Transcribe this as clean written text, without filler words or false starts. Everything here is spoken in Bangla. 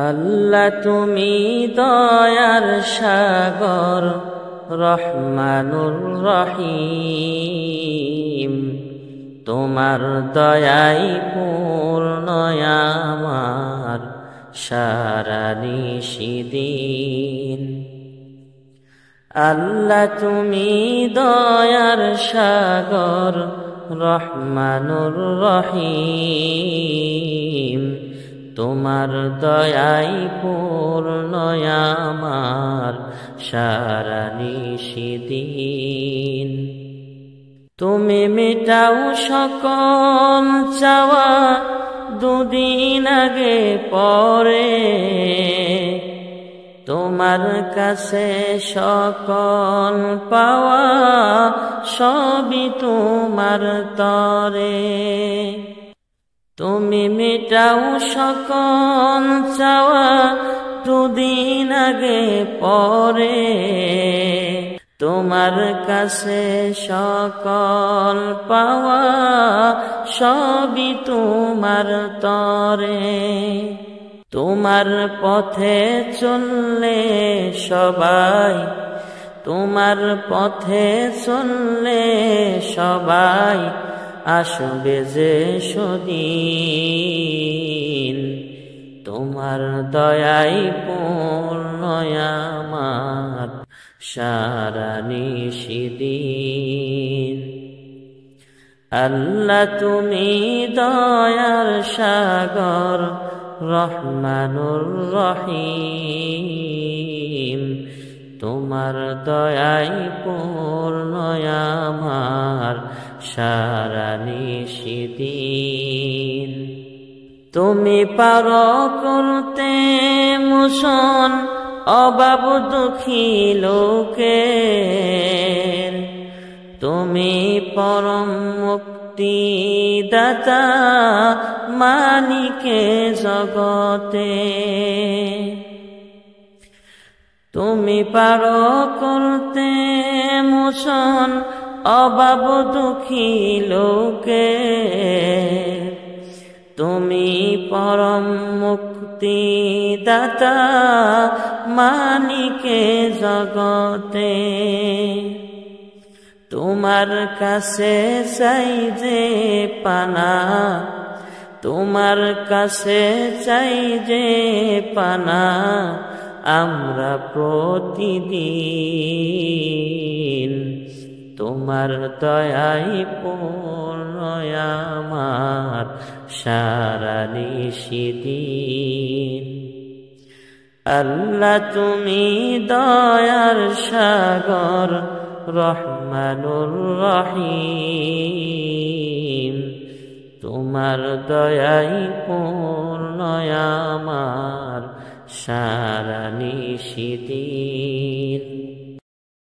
আল্লাহ তুমি দয়ার সাগর, রহমানুর রহিম। তোমার দয়াই পূর্ণ আমার সারা নিশিদিন। আল্লাহ তুমি দয়ার সাগর, রহমানুর রহিম। তোমার দয়াই পূর্ণ আমার সারা নিশিদিন। তুমি মেটাও সকল চাওয়া দুদিন আগে পরে, তোমার কাছে সকল পাওয়া সবই তোমার তরে। তুমি মেটাও সকল চাওয়া দুদিন আগে পরে, তোমার কাছে সকল পাওয়া সবই তোমার তরে। তোমার পথে চললে সবাই, তোমার পথে চললে সবাই আসবে যে সেদিন। তোমার দয়াই পূর্ণ আমার সারা নিশিদিন। আল্লাহ তুমি দয়ার সাগর, রহমানুর রহিম। তোমার দয়াই পূর্ণ আমার সারা নিশিদিন। তুমি পারো করতে মোচন অভাব দুঃখী লোকের, তুমি পরম মুক্তি দাতা মানিকে জগতে। তুমি পারো করতে মোচন অভাব দুঃখী লোকের, তুমি পরম মুক্তি দাতা মানিকে জগতে। তোমার কাছে চাই যে পানা, তোমার কাছে চাই যে পানা আমরা প্রতিদিন। তোমার দয়াই পূর্ণ আমার সারা নিশিদিন। আল্লাহ তুমি দয়ার সাগর, রহমানুর রহিম। তোমার দয়াই পূর্ণ আমার সারা নিশিদিন।